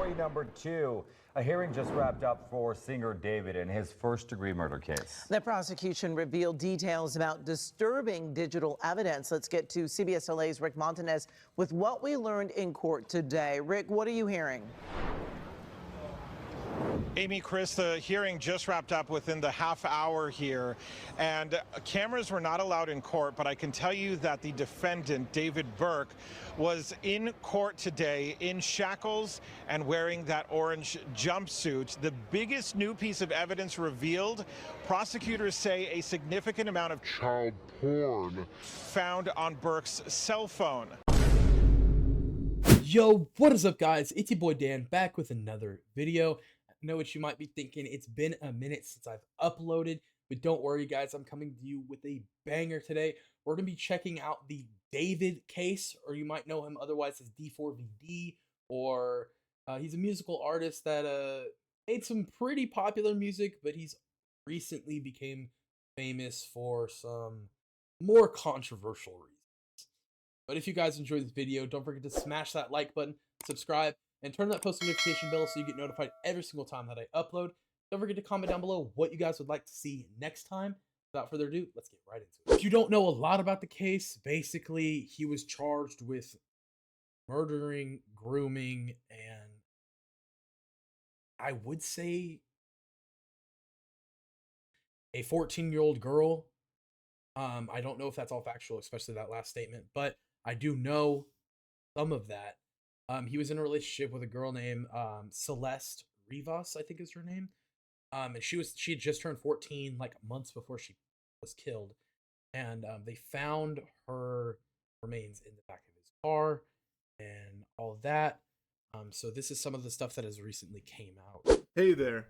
Story number 2. A hearing just wrapped up for singer David in his first-degree murder case. The prosecution revealed details about disturbing digital evidence. Let's get to CBS LA's Rick Montanez with what we learned in court today. Rick, what are you hearing? Amy, Chris, the hearing just wrapped up within the half hour here, and cameras were not allowed in court, but I can tell you that the defendant, David Burke, was in court today in shackles and wearing that orange jumpsuit. The biggest new piece of evidence revealed, prosecutors say a significant amount of child porn found on Burke's cell phone. Yo, what is up, guys? It's your boy Dan, back with another video. I know what you might be thinking. It's been a minute since I've uploaded, but don't worry, guys. I'm coming to you with a banger today. We're going to be checking out the David case, or you might know him otherwise as D4vd, or he's a musical artist that made some pretty popular music, but he's recently became famous for some more controversial reasons. But if you guys enjoyed this video, don't forget to smash that like button, subscribe, and turn that post notification bell so you get notified every single time that I upload. Don't forget to comment down below what you guys would like to see next time. Without further ado, let's get right into it. If you don't know a lot about the case, basically he was charged with murdering, grooming, and I would say a 14-year-old girl. I don't know if that's all factual, especially that last statement, but I do know some of that. He was in a relationship with a girl named Celeste Rivas, I think is her name. And she had just turned 14 like months before she was killed. And they found her remains in the back of his car and all of that. So this is some of the stuff that has recently came out. Hey there.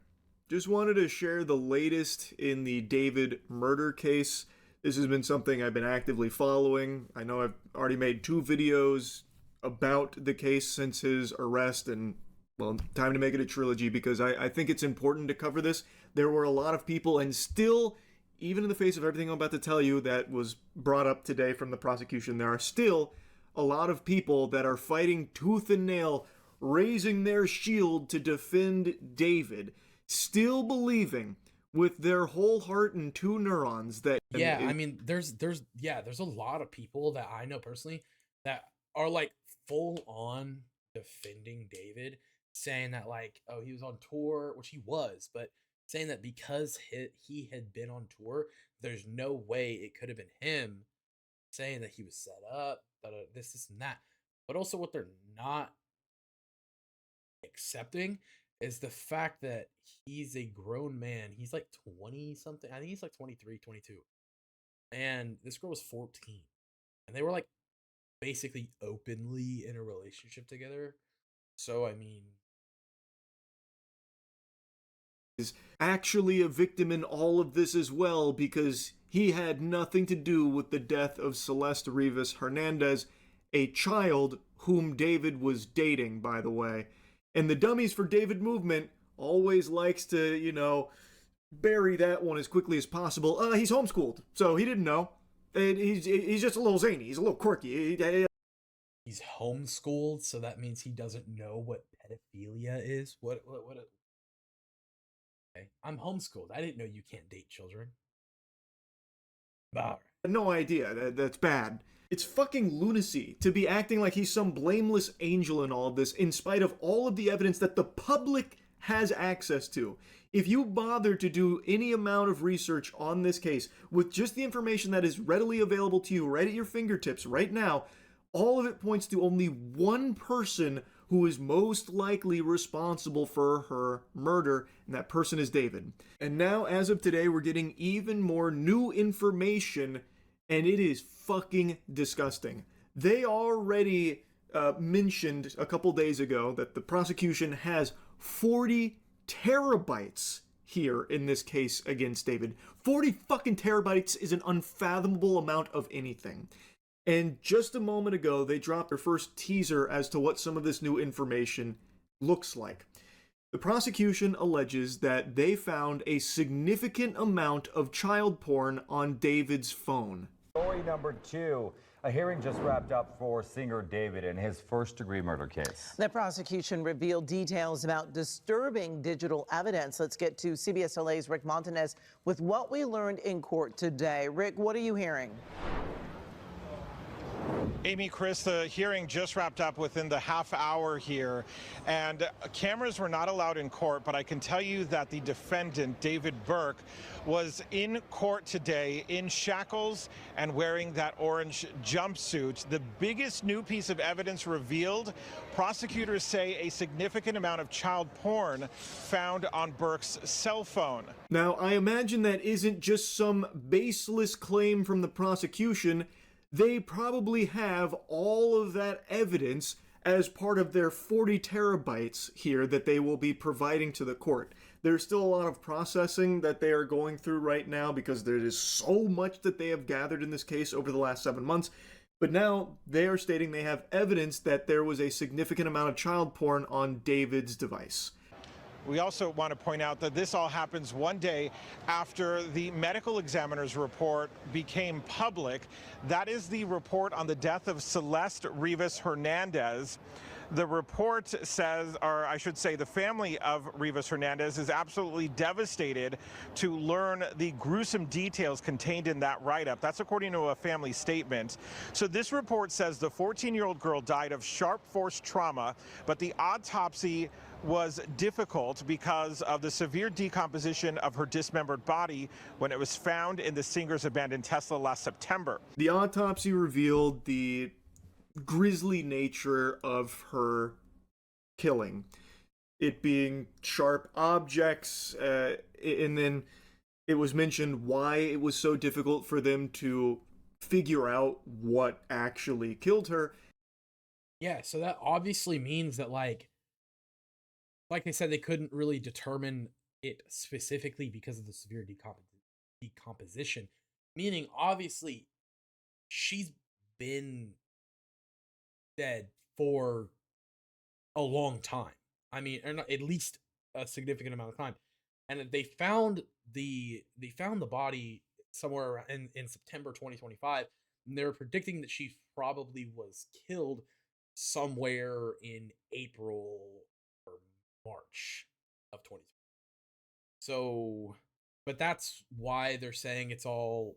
Just wanted to share the latest in the David murder case. This has been something I've been actively following. I know I've already made 2 videos about the case since his arrest, and well, time to make it a trilogy because I think it's important to cover this. There were a lot of people, and still, even in the face of everything I'm about to tell you that was brought up today from the prosecution, there are still a lot of people that are fighting tooth and nail, raising their shield to defend David, still believing with their whole heart and 2 neurons that I mean there's a lot of people that I know personally that are like full on defending David, saying that like, oh, he was on tour, which he was, but saying that because he had been on tour, there's no way it could have been him, saying that he was set up, this and that. But also what they're not accepting is the fact that he's a grown man. He's like 20 something. I think he's like 23, 22. And this girl was 14. And they were like basically openly in a relationship together. So, I mean, is actually a victim in all of this as well, because he had nothing to do with the death of Celeste Rivas Hernandez, a child whom David was dating, by the way. And the Dummies for David movement always likes to, you know, bury that one as quickly as possible. He's homeschooled, so he didn't know. And he's just a little zany. He's a little quirky. He's homeschooled, so that means he doesn't know what pedophilia is. What? Okay. I'm homeschooled. I didn't know you can't date children. No idea. That's bad. It's fucking lunacy to be acting like he's some blameless angel in all of this, in spite of all of the evidence that the public has access to. If you bother to do any amount of research on this case with just the information that is readily available to you right at your fingertips right now, all of it points to only one person who is most likely responsible for her murder, and that person is David. And now, as of today, we're getting even more new information, and it is fucking disgusting. They already mentioned a couple days ago that the prosecution has 40 terabytes here in this case against David. 40 fucking terabytes is an unfathomable amount of anything. And just a moment ago, they dropped their first teaser as to what some of this new information looks like. The prosecution alleges that they found a significant amount of child porn on David's phone. Story number 2. A hearing just wrapped up for singer David in his first-degree murder case. The prosecution revealed details about disturbing digital evidence. Let's get to CBS LA's Rick Montanez with what we learned in court today. Rick, what are you hearing? Amy, Chris, the hearing just wrapped up within the half hour here, and cameras were not allowed in court, but I can tell you that the defendant, David Burke, was in court today in shackles and wearing that orange jumpsuit. The biggest new piece of evidence revealed, prosecutors say a significant amount of child porn found on Burke's cell phone. Now, I imagine that isn't just some baseless claim from the prosecution. They probably have all of that evidence as part of their 40 terabytes here that they will be providing to the court. There's still a lot of processing that they are going through right now because there is so much that they have gathered in this case over the last 7 months. But now they are stating they have evidence that there was a significant amount of child porn on David's device. We also want to point out that this all happens one day after the medical examiner's report became public. That is the report on the death of Celeste Rivas Hernandez. The report says, or I should say the family of Rivas Hernandez is absolutely devastated to learn the gruesome details contained in that write-up. That's according to a family statement. So this report says the 14-year-old girl died of sharp force trauma, but the autopsy was difficult because of the severe decomposition of her dismembered body when it was found in the singer's abandoned Tesla last September. The autopsy revealed the grisly nature of her killing, it being sharp objects, and then it was mentioned why it was so difficult for them to figure out what actually killed her. Yeah, so that obviously means that like they said, they couldn't really determine it specifically because of the severe decomposition. Meaning, obviously, she's been dead for a long time. I mean, or not, at least a significant amount of time. And they found the body somewhere around in September 2025, and they were predicting that she probably was killed somewhere in April or March of 2020. So, but that's why they're saying it's all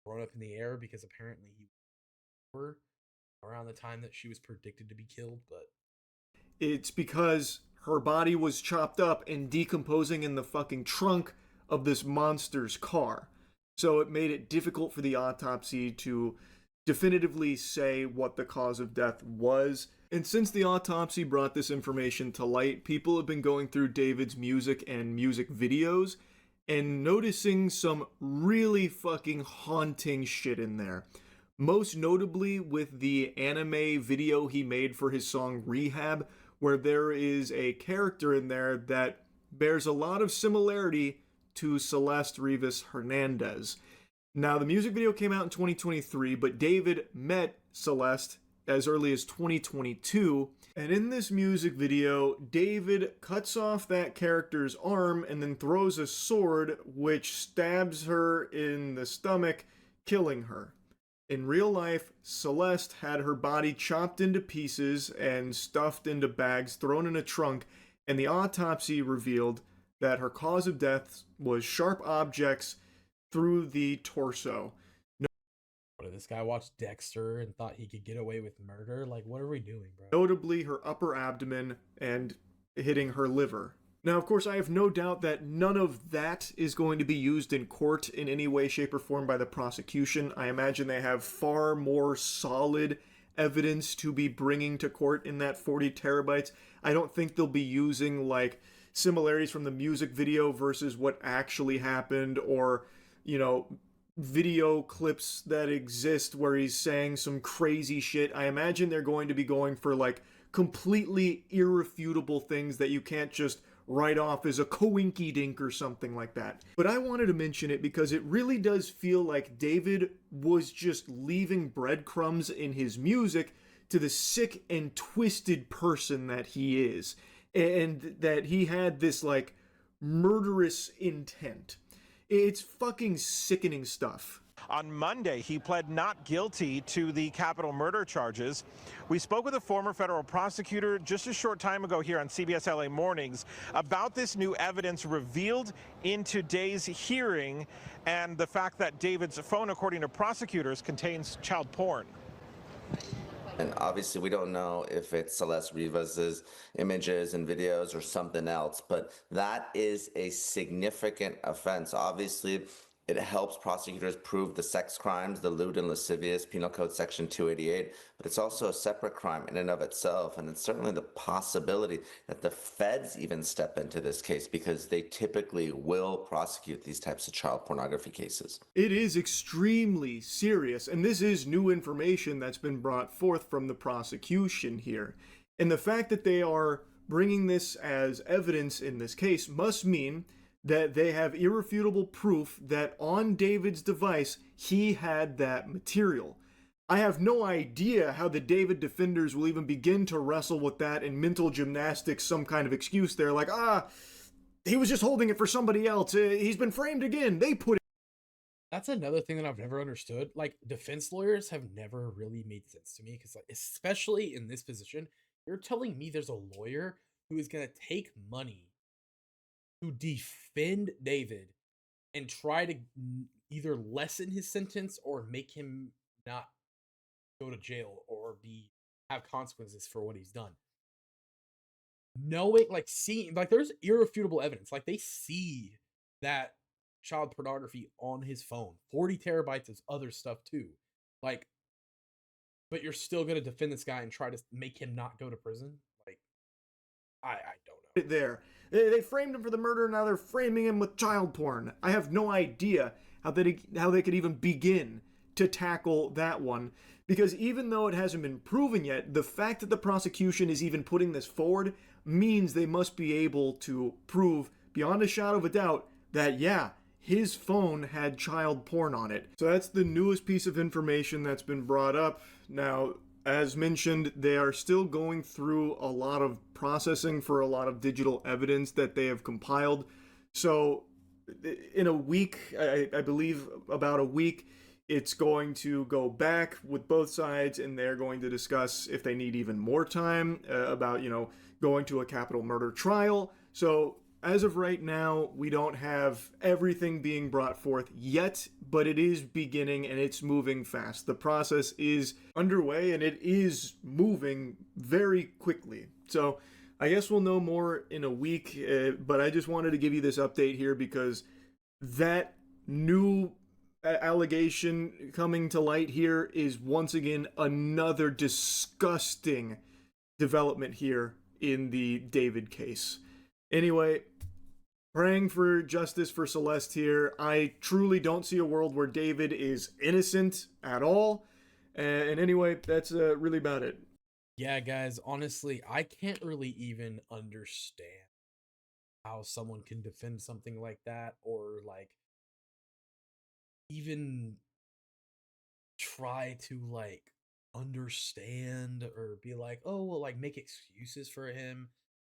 thrown up in the air, because apparently he were around the time that she was predicted to be killed. But it's because her body was chopped up and decomposing in the fucking trunk of this monster's car. So it made it difficult for the autopsy to definitively say what the cause of death was. And since the autopsy brought this information to light, people have been going through David's music and music videos and noticing some really fucking haunting shit in there. Most notably with the anime video he made for his song Rehab, where there is a character in there that bears a lot of similarity to Celeste Rivas Hernandez. Now, the music video came out in 2023, but David met Celeste as early as 2022. And in this music video, David cuts off that character's arm and then throws a sword which stabs her in the stomach, killing her. In real life, Celeste had her body chopped into pieces and stuffed into bags, thrown in a trunk, and the autopsy revealed that her cause of death was sharp objects through the torso. what, did this guy watch Dexter and thought he could get away with murder? Like, what are we doing, bro? Notably her upper abdomen and hitting her liver. Now, of course, I have no doubt that none of that is going to be used in court in any way, shape, or form by the prosecution. I imagine they have far more solid evidence to be bringing to court in that 40 terabytes. I don't think they'll be using, like, similarities from the music video versus what actually happened, or, you know, video clips that exist where he's saying some crazy shit. I imagine they're going to be going for, like, completely irrefutable things that you can't just write off as a coinky-dink or something like that. But I wanted to mention it because it really does feel like David was just leaving breadcrumbs in his music to the sick and twisted person that he is. And that he had this, like, murderous intent. It's fucking sickening stuff. On Monday, he pled not guilty to the capital murder charges. We spoke with a former federal prosecutor just a short time ago here on CBS LA Mornings about this new evidence revealed in today's hearing and the fact that David's phone, according to prosecutors, contains child porn. And obviously, we don't know if it's Celeste Rivas's images and videos or something else, but that is a significant offense. Obviously, it helps prosecutors prove the sex crimes, the lewd and lascivious, Penal Code Section 288, but it's also a separate crime in and of itself. And it's certainly the possibility that the feds even step into this case because they typically will prosecute these types of child pornography cases. It is extremely serious, and this is new information that's been brought forth from the prosecution here. And the fact that they are bringing this as evidence in this case must mean that they have irrefutable proof that on David's device, he had that material. I have no idea how the David defenders will even begin to wrestle with that in mental gymnastics, some kind of excuse there, like, he was just holding it for somebody else. He's been framed again. They put it. That's another thing that I've never understood. Like, defense lawyers have never really made sense to me because, like, especially in this position, you're telling me there's a lawyer who is going to take money to defend David and try to either lessen his sentence or make him not go to jail or have consequences for what he's done. Knowing, like, seeing, like, there's irrefutable evidence. Like, they see that child pornography on his phone, 40 terabytes of other stuff too. Like, but you're still going to defend this guy and try to make him not go to prison? Like, I don't know. There. They framed him for the murder, now they're framing him with child porn. I have no idea how they could even begin to tackle that one. Because even though it hasn't been proven yet, the fact that the prosecution is even putting this forward means they must be able to prove beyond a shadow of a doubt that, yeah, his phone had child porn on it. So that's the newest piece of information that's been brought up. Now, as mentioned, they are still going through a lot of processing for a lot of digital evidence that they have compiled. So in a week, I believe about a week, it's going to go back with both sides and they're going to discuss if they need even more time about, going to a capital murder trial. So as of right now, we don't have everything being brought forth yet, but it is beginning and it's moving fast. The process is underway and it is moving very quickly. So I guess we'll know more in a week, but I just wanted to give you this update here because that new allegation coming to light here is once again another disgusting development here in the David case. Anyway, praying for justice for Celeste here. I truly don't see a world where David is innocent at all. And anyway, that's really about it. Yeah, guys, honestly, I can't really even understand how someone can defend something like that or, like, even try to, like, understand or be like, oh, well, like, make excuses for him.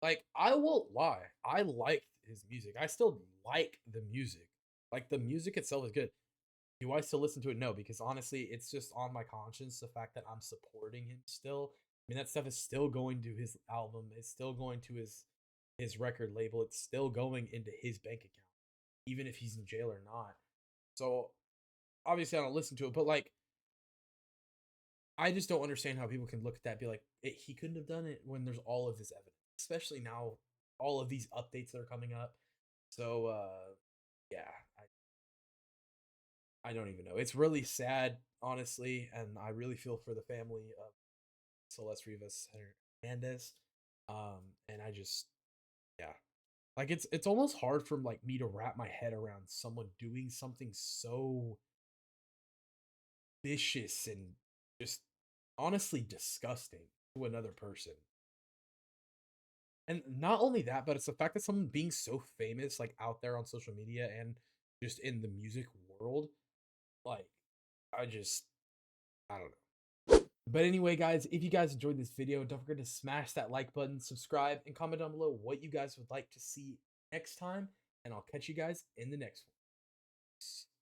Like, I won't lie, I liked his music. I still like the music. Like, the music itself is good. Do I still listen to it? No, because honestly, it's just on my conscience, the fact that I'm supporting him still. I mean, that stuff is still going to his album. It's still going to his record label. It's still going into his bank account, even if he's in jail or not. So, obviously, I don't listen to it, but, like, I just don't understand how people can look at that and be like, he couldn't have done it when there's all of this evidence, especially now, all of these updates that are coming up. So, yeah, I don't even know. It's really sad, honestly, and I really feel for the family of Celeste Rivas Hernandez. And I just, yeah, like it's almost hard for like me to wrap my head around someone doing something so vicious and just honestly disgusting to another person. And not only that, but it's the fact that someone being so famous, like out there on social media and just in the music world, like, I don't know. But anyway, guys, if you guys enjoyed this video, don't forget to smash that like button, subscribe, and comment down below what you guys would like to see next time. And I'll catch you guys in the next one.